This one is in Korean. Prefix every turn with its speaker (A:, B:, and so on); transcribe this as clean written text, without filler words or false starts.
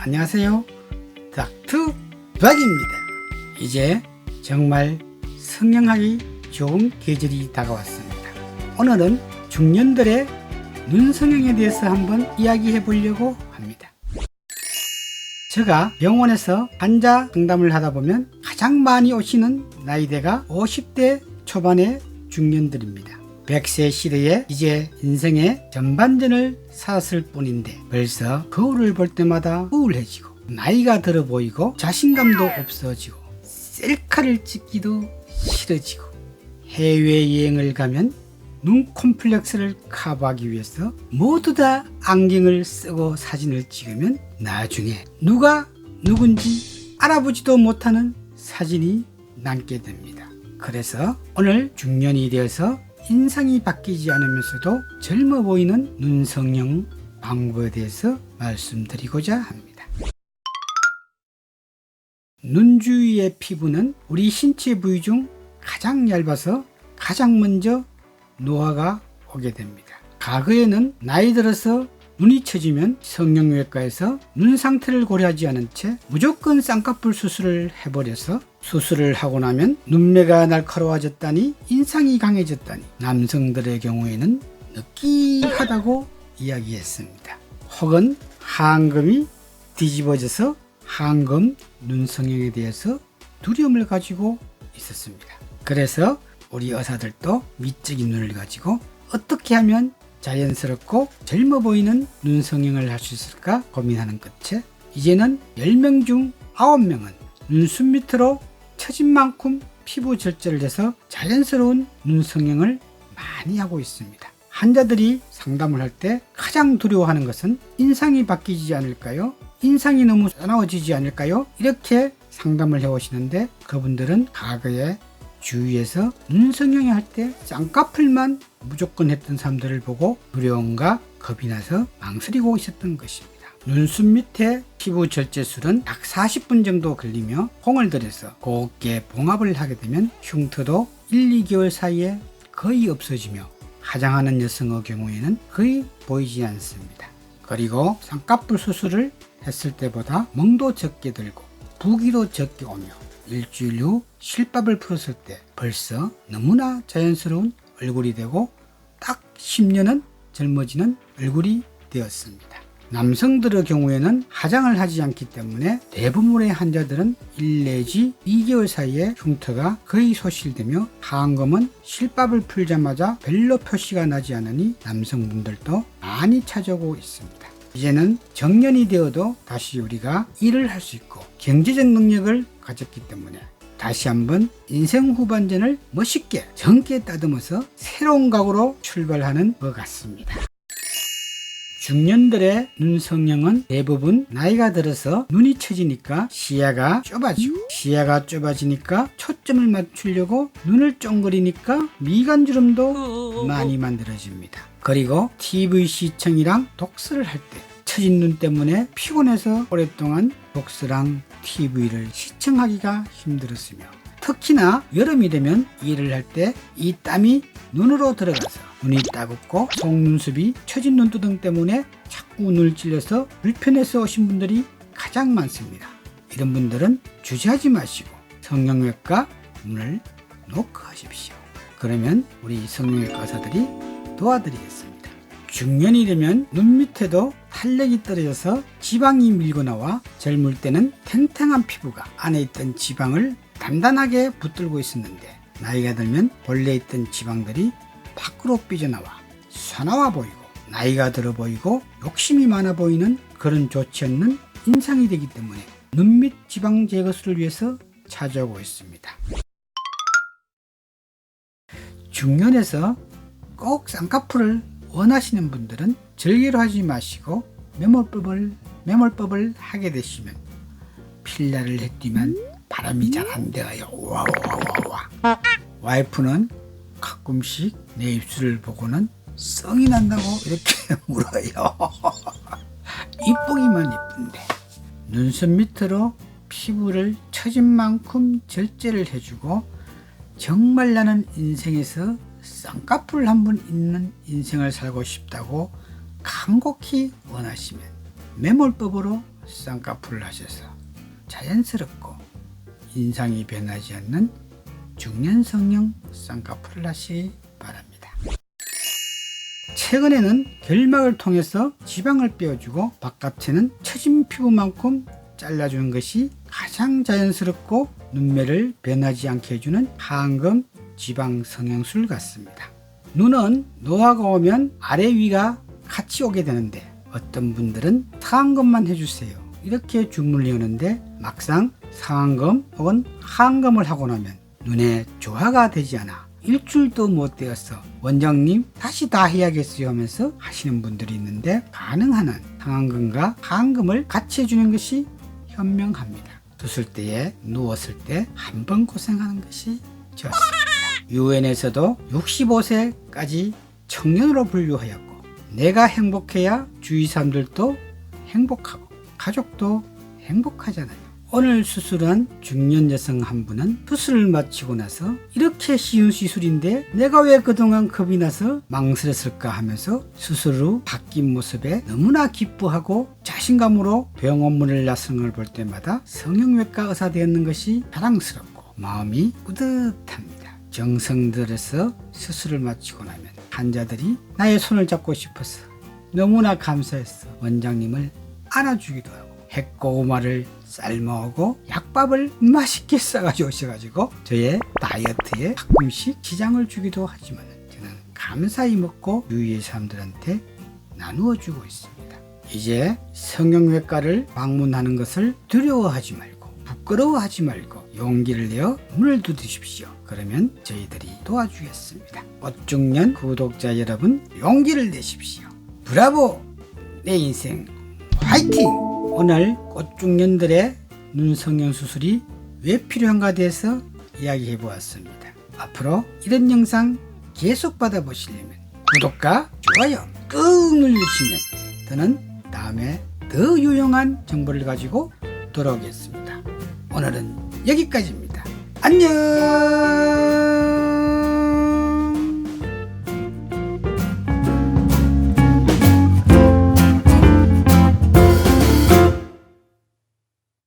A: 안녕하세요. 닥터 박입니다. 이제 정말 성형하기 좋은 계절이 다가왔습니다. 오늘은 중년들의 눈 성형에 대해서 한번 이야기해 보려고 합니다. 제가 병원에서 환자 상담을 하다 보면 가장 많이 오시는 나이대가 50대 초반의 중년들입니다. 100세 시대에 이제 인생의 전반전을 살았을 뿐인데 벌써 거울을 볼 때마다 우울해지고 나이가 들어 보이고 자신감도 없어지고 셀카를 찍기도 싫어지고 해외여행을 가면 눈 콤플렉스를 커버하기 위해서 모두 다 안경을 쓰고 사진을 찍으면 나중에 누가 누군지 알아보지도 못하는 사진이 남게 됩니다. 그래서 오늘 중년이 되어서 인상이 바뀌지 않으면서도 젊어 보이는 눈 성형 방법에 대해서 말씀드리고자 합니다. 눈 주위의 피부는 우리 신체 부위 중 가장 얇아서 가장 먼저 노화가 오게 됩니다. 과거에는 나이 들어서 눈이 처지면 성형외과에서 눈 상태를 고려하지 않은 채 무조건 쌍꺼풀 수술을 해버려서 수술을 하고 나면 눈매가 날카로워졌다니 인상이 강해졌다니 남성들의 경우에는 느끼하다고 이야기했습니다. 혹은 하안검이 뒤집어져서 하안검 눈 성형에 대해서 두려움을 가지고 있었습니다. 그래서 우리 의사들도 미적인 눈을 가지고 어떻게 하면 자연스럽고 젊어 보이는 눈 성형을 할 수 있을까 고민하는 끝에 이제는 10명 중 9명은 눈썹 밑으로 처진 만큼 피부 절제를 해서 자연스러운 눈 성형을 많이 하고 있습니다. 환자들이 상담을 할 때 가장 두려워하는 것은 인상이 바뀌지 않을까요? 인상이 너무 사나워지지 않을까요? 이렇게 상담을 해오시는데 그분들은 과거에 주위에서 눈 성형을 할 때 쌍꺼풀만 무조건 했던 사람들을 보고 두려움과 겁이 나서 망설이고 있었던 것입니다. 눈썹 밑에 피부 절제술은 약 40분 정도 걸리며 공을 들여서 곱게 봉합을 하게 되면 흉터도 1, 2개월 사이에 거의 없어지며 화장하는 여성의 경우에는 거의 보이지 않습니다. 그리고 쌍꺼풀 수술을 했을 때보다 멍도 적게 들고 부기도 적게 오며 일주일 후 실밥을 풀었을 때 벌써 너무나 자연스러운 얼굴이 되고 딱 10년은 젊어지는 얼굴이 되었습니다. 남성들의 경우에는 화장을 하지 않기 때문에 대부분의 환자들은 1 내지 2개월 사이에 흉터가 거의 소실되며 하안검은 실밥을 풀자마자 별로 표시가 나지 않으니 남성분들도 많이 찾아오고 있습니다. 이제는 정년이 되어도 다시 우리가 일을 할 수 있고 경제적 능력을 가졌기 때문에 다시 한번 인생 후반전을 멋있게 젊게 따듬어서 새로운 각오로 출발하는 것 같습니다. 중년들의 눈 성형은 대부분 나이가 들어서 눈이 처지니까 시야가 좁아지니까 초점을 맞추려고 눈을 쫑그리니까 미간주름도 많이 만들어집니다. 그리고 TV 시청이랑 독서를 할 때 처진 눈 때문에 피곤해서 오랫동안 독서랑 TV를 시청하기가 힘들었으며 특히나 여름이 되면 일을 할 때 이 땀이 눈으로 들어가서 눈이 따갑고 속눈썹이 처진 눈두덩 때문에 자꾸 눈을 찔려서 불편해서 오신 분들이 가장 많습니다. 이런 분들은 주저하지 마시고 성형외과 문을 노크하십시오. 그러면 우리 성형외과 의사들이 도와드리겠습니다. 중년이 되면 눈 밑에도 탄력이 떨어져서 지방이 밀고 나와 젊을 때는 탱탱한 피부가 안에 있던 지방을 단단하게 붙들고 있었는데 나이가 들면 본래 있던 지방들이 밖으로 삐져나와 사나워 보이고 나이가 들어 보이고 욕심이 많아 보이는 그런 좋지 않는 인상이 되기 때문에 눈밑 지방 제거술을 위해서 찾아오고 있습니다. 중년에서 꼭 쌍꺼풀을 원하시는 분들은 절개로 하지 마시고 매몰법을 하게 되시면 필라를 했지만 바람이 잘 안 돼요. 와이프는 가끔씩 내 입술을 보고는 썽이 난다고 이렇게 물어요. 이쁘기만 이쁜데 눈썹 밑으로 피부를 처진 만큼 절제를 해주고 정말 나는 인생에서 쌍꺼풀 한번 있는 인생을 살고 싶다고 간곡히 원하시면 매몰법으로 쌍꺼풀을 하셔서 자연스럽고 인상이 변하지 않는 중년성형 쌍꺼풀을 하시기 바랍니다. 최근에는 결막을 통해서 지방을 빼어주고 바깥에는 처진 피부만큼 잘라주는 것이 가장 자연스럽고 눈매를 변하지 않게 해주는 하안검 지방 성형술 같습니다. 눈은 노화가 오면 아래 위가 같이 오게 되는데 어떤 분들은 상안검만 해주세요 이렇게 주문하는데 막상 상안검 혹은 하안검을 하고 나면 눈에 조화가 되지 않아 일주일도 못 되어서 원장님 다시 다 해야겠어요 하면서 하시는 분들이 있는데 가능한 한 상안검과 하안검을 같이 해주는 것이 현명합니다. 수술 때에 누웠을 때 한 번 고생하는 것이 좋습니다. 유엔에서도 65세까지 청년으로 분류하였고 내가 행복해야 주위 사람들도 행복하고 가족도 행복하잖아요. 오늘 수술한 중년 여성 한 분은 수술을 마치고 나서 이렇게 쉬운 시술인데 내가 왜 그동안 겁이 나서 망설였을까 하면서 수술 후 바뀐 모습에 너무나 기뻐하고 자신감으로 병원 문을 나서는 걸 볼 때마다 성형외과 의사 되었는 것이 자랑스럽고 마음이 뿌듯합니다. 정성 들여서 수술을 마치고 나면 환자들이 나의 손을 잡고 싶어서 너무나 감사했어 원장님을 안아주기도 하고 핵고구마를 삶아오고 약밥을 맛있게 싸가지고 오셔가지고 저의 다이어트에 가끔씩 지장을 주기도 하지만 저는 감사히 먹고 주위의 사람들한테 나누어 주고 있습니다. 이제 성형외과를 방문하는 것을 두려워하지 말고 부끄러워하지 말고 용기를 내어 문을 두드십시오. 그러면 저희들이 도와주겠습니다. 꽃중년 구독자 여러분 용기를 내십시오. 브라보! 내 인생 화이팅! 오늘 꽃중년들의 눈성형 수술이 왜 필요한가 대해서 이야기해 보았습니다. 앞으로 이런 영상 계속 받아보시려면 구독과 좋아요 꾹 눌러주시면 저는 다음에 더 유용한 정보를 가지고 돌아오겠습니다. 오늘은 여기까지입니다. 안녕.